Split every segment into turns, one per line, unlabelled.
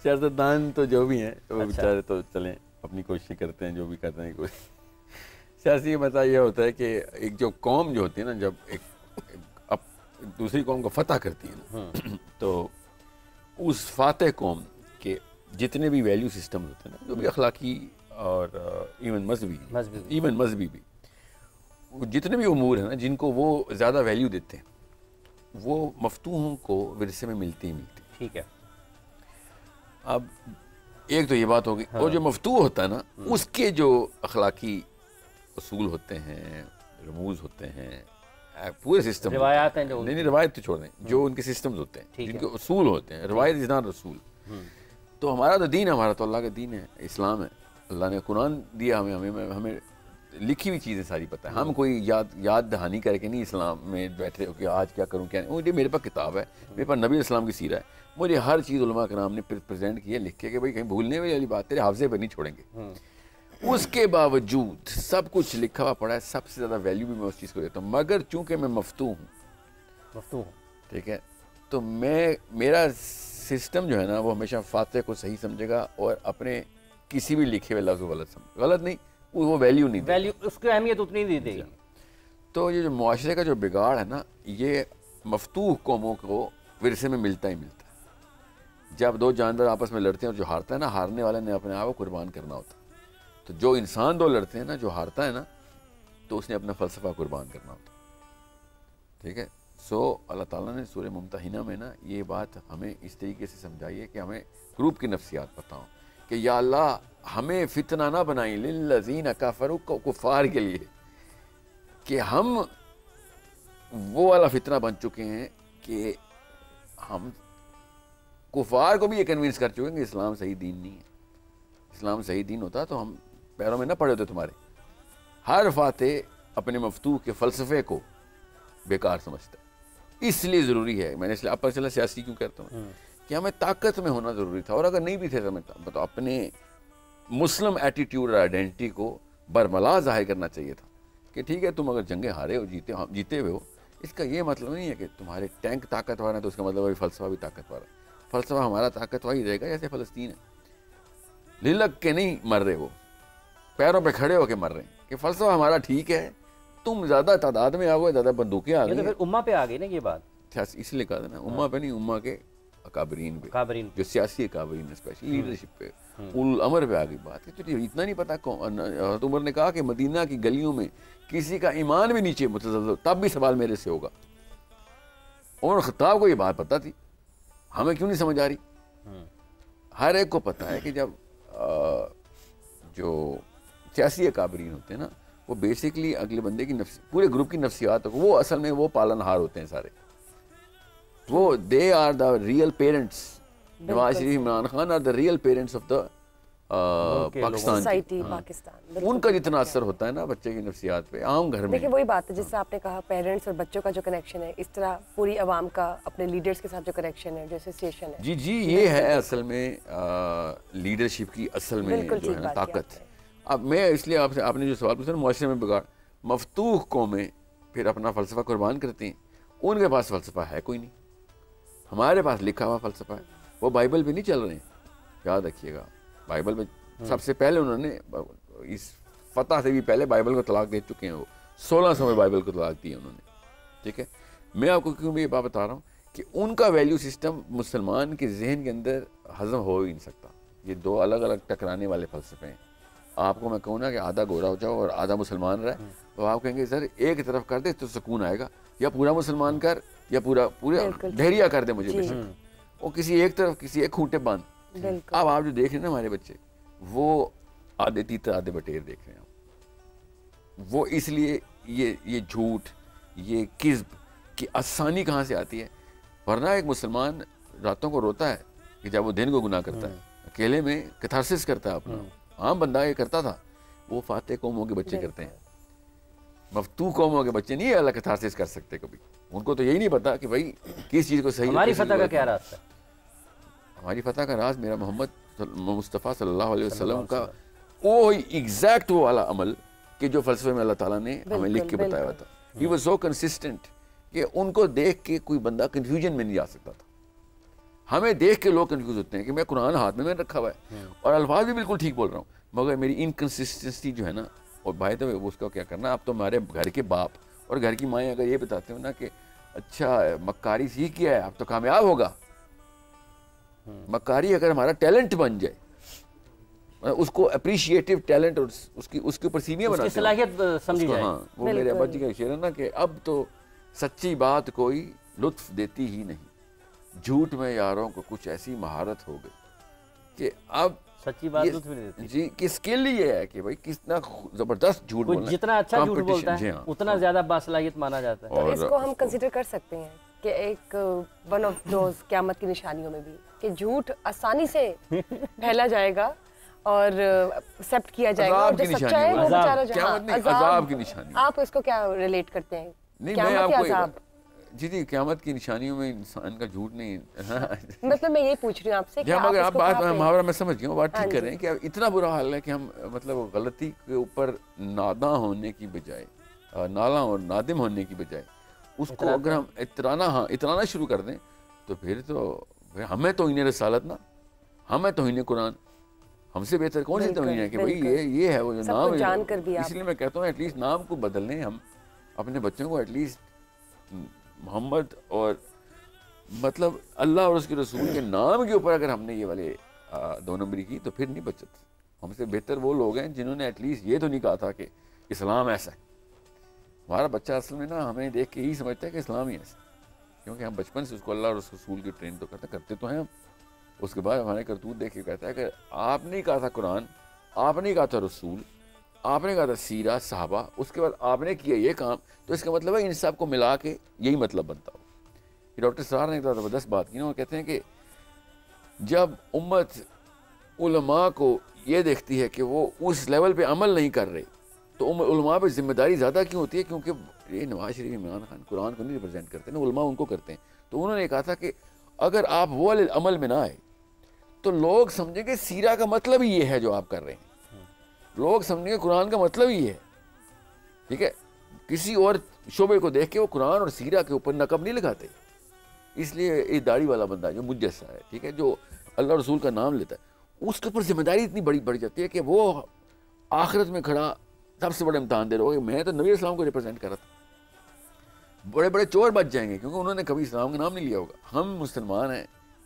سیاستدان تو جو بھی ہیں وہ بیچارے تو چلیں اپنی کوشش کرتے ہیں جو بھی کرتے ہیں کوشش. سیاسی مسئلہ یہ ہوتا ہے کہ ایک جو قوم جو ہوتی ہے نا جب ایک دوسری قوم کو فتح کرتی ہے نا تو اس فاتح قوم کے جتنے بھی ویلیو سسٹم ہوتے ہیں نا جو بھی اخلاقی اور ایون مذہبی بھی جتنے بھی امور ہیں نا جن کو وہ زیادہ ویلیو دیتے ہیں وہ مفتوحوں کو ورثے میں ملتی ہی ملتی.
ٹھیک ہے.
اب ایک تو یہ بات ہوگی اور جو مفتوح ہوتا ہے نا اس کے جو اخلاقی اصول ہوتے ہیں رموز ہوتے ہیں پورے سسٹم
روایات ہیں جو
نہیں روایت تو چھوڑ دیں جو ان کے سسٹمز ہوتے ہیں جن کے اصول ہوتے ہیں روایت از ناٹ رسول. تو ہمارا تو دین ہے ہمارا تو اللہ کا دین ہے اسلام ہے. اللہ نے قرآن دیا ہمیں لکھی ہوئی چیزیں ساری پتہ ہے. ہم کوئی یاد دہانی کر کے نہیں اسلام میں بیٹھے ہو کہ آج کیا کروں کیا نہیں. میرے پاس کتاب ہے میرے پاس نبی اسلام کی سیرہ ہے. مجھے ہر چیز علماء کرام نے پریزنٹ کی ہے لکھ کے کہ بھائی کہیں بھولنے والی بات تیرے حافظے پہ نہیں چھوڑیں گے. اس کے باوجود سب کچھ لکھا ہوا پڑا ہے. سب سے زیادہ ویلیو بھی میں اس چیز کو دیتا ہوں مگر چونکہ میں مفتوح ہوں ٹھیک ہے تو میرا سسٹم جو ہے نا وہ ہمیشہ فاتح کو صحیح سمجھے گا اور اپنے کسی بھی لکھے ہوئے لفظ کو غلط نہیں وہ ویلیو نہیں
ویلیو اس کی اہمیت اتنی نہیں دے گی.
تو یہ جو معاشرے کا جو بگاڑ ہے نا یہ مفتوح قوموں کو ورثے میں ملتا ہی ملتا ہے. جب دو جاندار آپس میں لڑتے ہیں اور جو ہارتا ہے نا ہارنے والے نے اپنے آپ کو قربان کرنا ہوتا ہے. تو جو انسان دو لڑتے ہیں نا جو ہارتا ہے نا تو اس نے اپنا فلسفہ قربان کرنا ہوتا ہے. ٹھیک ہے. سو اللہ تعالیٰ نے سورہ ممتحنہ میں نا یہ بات ہمیں اس طریقے سے سمجھائی ہے کہ ہمیں گروپ کی نفسیات پتہ ہوں کہ یا اللہ ہمیں فتنہ نہ بنائیں للذین کفروا کفار کے لیے کہ ہم وہ والا فتنہ بن چکے ہیں کہ ہم کفار کو بھی یہ کنوینس کر چکے ہیں کہ اسلام صحیح دین نہیں ہے. اسلام صحیح دین ہوتا تو ہم پیروں میں نہ پڑے ہوتے تمہارے. ہر فاتح اپنے مفتوح کے فلسفے کو بیکار سمجھتا ہے. اس لیے ضروری ہے میں نے اس لیے آپ چلا سیاسی کیوں کہتا ہوں کہ ہمیں طاقت میں ہونا ضروری تھا. اور اگر نہیں بھی تھے تو اپنے مسلم ایٹیٹیوڈ اور آئیڈینٹی کو برملا ظاہر کرنا چاہیے تھا کہ ٹھیک ہے تم اگر جنگیں ہارے ہو جیتے ہوئے ہو اس کا یہ مطلب نہیں ہے کہ تمہارے ٹینک طاقتور ہے تو اس کا مطلب ہے فلسفہ بھی طاقتور ہے. فلسفہ ہمارا طاقتور ہی رہے گا جیسے فلسطین ہے. للک کے نہیں مر رہے وہ پیروں پہ کھڑے ہو کے مر رہے ہیں کہ فلسفہ ہمارا ٹھیک ہے تم زیادہ تعداد میں آ گئے زیادہ بندوقیں آ گئی.
پھر امہ پہ آ گئی نا یہ بات
اس لیے کہا تھا نا امہ پہ نہیں امہ کے اکابرین پہ جو سیاسی اکابرین اسپیشلی لیڈرشپ پہ اول الامر پہ آ گئی بات. اتنا نہیں پتا حضرت عمر نے کہا کہ مدینہ کی گلیوں میں کسی کا ایمان بھی نیچے متزلزل تب بھی سوال میرے سے ہوگا. عمر خطاب کو یہ بات پتہ تھی ہمیں کیوں نہیں سمجھ آ رہی. ہر ایک کو پتہ ہے کہ جب جو سیاسی اکابرین ہوتے ہیں نا وہ بیسکلی اگلے بندے کی پورے گروپ کی نفسیات وہ اصل میں وہ پالن ہار ہوتے ہیں سارے. وہ they are the real parents. Nawaz Sharif Imran Khan are the real parents of the Pakistan. ان کا جتنا اثر ہوتا ہے نا بچے کی نفسیات پہ عام گھر میں.
دیکھیں وہی بات ہے جس سے آپ نے کہا پیرنٹس اور بچوں کا جو کنیکشن ہے اس طرح پوری عوام کا اپنے لیڈرز کے ساتھ جو کنیکشن ہے جو ایسوسیشن ہے.
جی یہ ہے اصل میں لیڈرشپ کی اصل میں جو ہے نا طاقت. اب میں اس لیے آپ نے جو سوال پوچھا معاشرے میں بگاڑ مفتوح قومیں پھر اپنا فلسفہ قربان کرتی ہیں. ان کے پاس فلسفہ ہے کوئی نہیں. ہمارے پاس لکھا ہوا فلسفہ ہے. وہ بائبل پہ نہیں چل رہے ہیں یاد رکھیے گا. بائبل پہ سب سے پہلے انہوں نے اس فتح سے بھی پہلے بائبل کو طلاق دے چکے ہیں. وہ 1600 میں بائبل کو طلاق دی ہے انہوں نے. ٹھیک ہے. میں آپ کو کیوں یہ بات بتا رہا ہوں کہ ان کا ویلیو سسٹم مسلمان کے ذہن کے اندر ہضم ہو ہی نہیں سکتا. یہ دو الگ الگ ٹکرانے والے فلسفے ہیں. آپ کو میں کہوں نا کہ آدھا گورا ہو جاؤ اور آدھا مسلمان رہے تو آپ کہیں گے سر ایک طرف کر دے تو سکون آئے گا یا پورا مسلمان کر یا پورا دہریا کر دے مجھے بے شک اور کسی ایک طرف کسی ایک کھوٹے باندھ. اب آپ جو دیکھ رہے ہیں نا ہمارے بچے وہ آدھے تیتر آدھے بٹیر دیکھ رہے ہیں. وہ اس لیے یہ جھوٹ یہ کذب کی آسانی کہاں سے آتی ہے. ورنہ ایک مسلمان راتوں کو روتا ہے کہ جب وہ دن کو گناہ کرتا ہے اکیلے میں کتھارسس کرتا ہے اپنا. عام بندہ یہ کرتا تھا وہ فاتح قوموں کے بچے کرتے ہیں. مفتوح قوموں کے بچے نہیں اللہ کتھارسس کر سکتے کبھی. ان کو تو یہی نہیں پتا کہ بھائی کس چیز کو صحیح.
ہماری فتح کا کیا راز ہے؟
ہماری فتح کا راز میرا محمد مصطفیٰ صلی اللہ علیہ وسلم کا وہ ایگزیکٹ وہ والا عمل کہ جو فلسفے میں اللہ تعالیٰ نے ہمیں لکھ کے بتایا ہوا تھا. ہی واز سو کنسسٹنٹ کہ ان کو دیکھ کے کوئی بندہ کنفیوژن میں نہیں جا سکتا تھا. ہمیں دیکھ کے لوگ کنفیوز ہوتے ہیں کہ میں قرآن ہاتھ میں رکھا ہوا ہے اور الفاظ بھی بالکل ٹھیک بول رہا ہوں, مگر میری انکنسسٹنسی جو ہے نا, اور بھائی تو اس کا کیا کرنا, اب تو ہمارے گھر کے باپ اور گھر کی مائیں اگر یہ بتاتے ہو نا کہ اچھا مکاری سیکھ کیا ہے اب تو کامیاب ہوگا, مکاری اگر ہمارا ٹیلنٹ بن جائے, اس کو اپریشیٹو ٹیلنٹ اور اس کے اوپر سیمیاں بناتے ہیں,
صلاحیت سمجھی جائے.
ہاں وہ میرے ابا جی کا شعر ہے نا کہ اب تو سچی بات کوئی لطف دیتی ہی نہیں, جھوٹ میں یاروں کو کچھ ایسی مہارت ہو گئی کہ اب
سچی بات لطف نہیں دیتی.
جی کہ اسکل یہ ہے کہ بھائی کتنا زبردست جھوٹ بولنا ہے,
جتنا اچھا جھوٹ بولتا ہے اتنا زیادہ باصلاحیت مانا جاتا ہے.
تو اس کو ہم کنسیڈر کر سکتے ہیں کہ ایک ون آف دوز قیامت کی نشانیوں میں بھی کہ جھوٹ آسانی سے پھیلا جائے گا اور ایکسیپٹ کیا جائے گا, اور جو سچا ہے وہ بیچارہ
عذاب کی نشانی.
آپ اس کو کیا ریلیٹ کرتے ہیں؟
نہیں میں آپ کو جی قیامت کی نشانیوں میں انسان کا جھوٹ نہیں,
مطلب میں یہ پوچھ رہی ہوں آپ سے کہ
مگر آپ بات محاورہ میں سمجھ گیا ہوں, بات ٹھیک کر رہے ہیں کہ اتنا برا حال ہے کہ ہم مطلب غلطی کے اوپر ناداں ہونے کی بجائے, نالاں اور نادم ہونے کی بجائے اس کو اگر ہم اترانا شروع کر دیں تو پھر تو ہمیں توہین رسالت نا, ہمیں توہین قرآن, ہم سے بہتر کون سی توہین ہے کہ بھائی یہ ہے وہ جو نام ہے. اس لیے میں کہتا ہوں ایٹ لیسٹ نام کو بدل لیں ہم اپنے بچوں کو, ایٹ لیسٹ محمد اور مطلب اللہ اور اس کے رسول کے نام کے اوپر اگر ہم نے یہ والے 2 نمبری کی تو پھر نہیں بچت. ہم سے بہتر وہ لوگ ہیں جنہوں نے ایٹ لیسٹ یہ تو نہیں کہا تھا کہ اسلام ایسا ہے. ہمارا بچہ اصل میں نا ہمیں دیکھ کے یہی سمجھتا ہے کہ اسلام ہی ایسا ہے, کیونکہ ہم بچپن سے اس کو اللہ اور اس رسول کی ٹرین تو کرتے تو ہیں ہم. اس کے بعد ہمارے کرتوت دیکھ کے کہتا ہے کہ آپ نے کہا تھا قرآن, آپ نے کہا تھا رسول, آپ نے کہا تھا سیرہ صحابہ, اس کے بعد آپ نے کیا یہ کام, تو اس کا مطلب ہے ان سب کو ملا کے یہی مطلب بنتا ہو. یہ ڈاکٹر سرار نے ایک زبردست بات کی نا, وہ کہتے ہیں کہ جب امت علماء کو یہ دیکھتی ہے کہ وہ اس لیول پہ عمل نہیں کر رہے تو علماء پہ ذمہ داری زیادہ کیوں ہوتی ہے, کیونکہ یہ نواز شریف عمران خان قرآن کو نہیں ریپرزینٹ کرتے نا, علماء ان کو کرتے ہیں. تو انہوں نے کہا تھا کہ اگر آپ وہ عمل میں نہ آئے تو لوگ سمجھیں گے سیرہ کا مطلب ہی یہ ہے جو آپ کر رہے ہیں, لوگ سمجھیں گے قرآن کا مطلب ہی یہ ہے. ٹھیک ہے, کسی اور شعبے کو دیکھ کے وہ قرآن اور سیرہ کے اوپر نقب نہیں لگاتے. اس لیے یہ داڑھی والا بندہ جو مجھ جیسا ہے, ٹھیک ہے, جو اللہ رسول کا نام لیتا ہے, اس کے اوپر ذمہ داری اتنی بڑی بڑھ جاتی ہے کہ وہ آخرت میں کھڑا سب سے بڑے امتحان دے رہا ہوگا. میں تو نبی اسلام کو ریپرزینٹ کر رہا تھا, بڑے بڑے چور بچ جائیں گے کیونکہ انہوں نے کبھی اسلام کا نام نہیں لیا ہوگا. ہم مسلمان ہیں,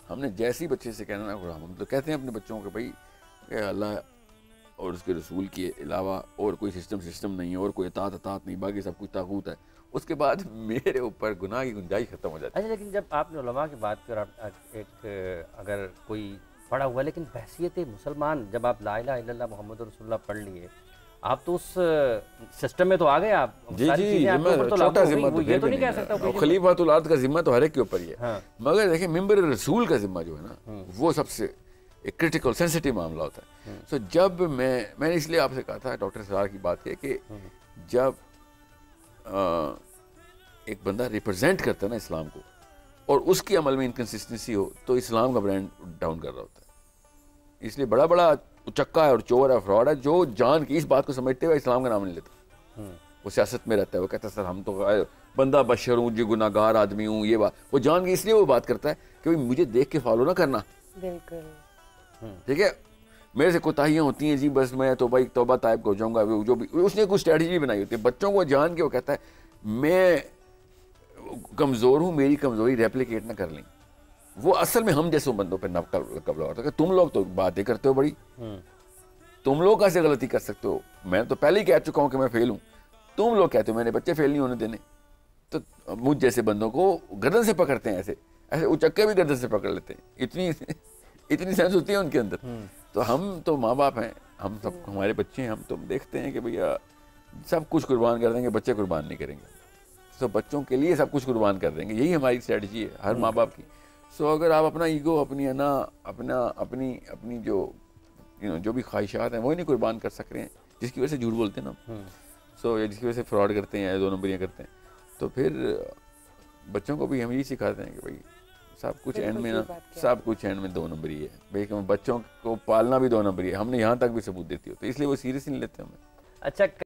ہم نے جیسی بچے سے کہنا ہم تو کہتے ہیں اپنے بچوں کو بھائی اللہ اور اس کے رسول کے علاوہ اور کوئی سسٹم نہیں ہے, اور کوئی اطاعت نہیں, باقی سب کچھ طاغوت ہے. اس کے بعد میرے اوپر گناہ کی گنجائش ختم ہو جاتی ہے.
اچھا لیکن جب آپ نے علماء کی بات کی اور ایک اگر کوئی پڑھا ہوا لیکن بحثیت مسلمان, جب آپ لا الہ الا اللہ محمد رسول اللہ پڑھ لیے, آپ تو اس سسٹم میں تو آ گئے, آپ
جی چھوٹا ذمہ تو
یہ تو نہیں کہہ سکتا
خلیفۃ الارض کا ذمہ تو ہر ایک کے اوپر ہی ہے, مگر دیکھیں ممبر رسول کا ذمہ جو ہے نا وہ سب سے ایک کرٹیکل سینسٹیو معاملہ ہوتا ہے. سو جب میں نے اس لیے آپ سے کہا تھا ڈاکٹر سرار کی بات ہے کہ جب ایک بندہ ریپرزینٹ کرتا ہے نا اسلام کو اور اس کی عمل میں انکنسسٹنسی ہو تو اسلام کا برانڈ ڈاؤن کر رہا ہوتا ہے. اس لیے بڑا چکا ہے اور چور ہے, فراڈ ہے, جو جان کی اس بات کو سمجھتے ہوئے اسلام کا نام نہیں لیتا. وہ سیاست میں رہتا ہے, وہ کہتا ہے سر ہم تو بندہ بشر ہوں جی, گناہ گار آدمی ہوں, یہ بات وہ جان کی اس لیے وہ بات کرتا ہے کہ مجھے دیکھ کے فالو نہ کرنا.
بالکل
ٹھیک ہے, میرے سے کوتاہیاں ہوتی ہیں جی, بس میں تو بھائی توبہ طائب کو جاؤں گا. جو بھی اس نے کوئی اسٹریٹجی بنائی ہوتی ہے بچوں کو جان کے, وہ کہتا ہے میں کمزور ہوں, میری کمزوری ریپلیکیٹ نہ کر لیں. وہ اصل میں ہم جیسے بندوں پہ قبضہ ہوتا ہے کہ تم لوگ تو باتیں کرتے ہو بڑی, تم لوگ کیسے غلطی کر سکتے ہو, میں تو پہلے ہی کہہ چکا ہوں کہ میں فیل ہوں, تم لوگ کہتے ہو میرے بچے فیل نہیں ہونے دینے. تو مجھ جیسے بندوں کو گردن سے پکڑتے ہیں, ایسے اچکے بھی گردن سے پکڑ لیتے ہیں, اتنی سینس ہوتی ہے ان کے اندر. تو ہم تو ماں باپ ہیں, ہم سب ہمارے بچے ہیں, ہم تو دیکھتے ہیں کہ بھیا سب کچھ قربان کر دیں گے, بچے قربان نہیں کریں گے. سو بچوں کے لیے سب کچھ قربان کر دیں گے, یہی ہماری اسٹریٹجی ہے ہر ماں باپ کی. سو اگر آپ اپنا ایگو, اپنی اپنی جو بھی خواہشات ہیں وہ نہیں قربان کر سک رہے ہیں, جس کی وجہ سے جھوٹ بولتے ہیں نا, سو جس کی وجہ سے فراڈ کرتے ہیں, 2 نمبریاں کرتے ہیں, تو پھر بچوں کو بھی ہم یہی سکھاتے ہیں کہ بھائی سب کچھ اینڈ میں نا, سب کچھ اینڈ میں 2 نمبری ہے. بھائی بچوں کو پالنا بھی 2 نمبری ہے, ہم نے یہاں تک بھی ثبوت دیتی ہو, تو اس لیے وہ سیریس نہیں لیتے ہمیں.
اچھا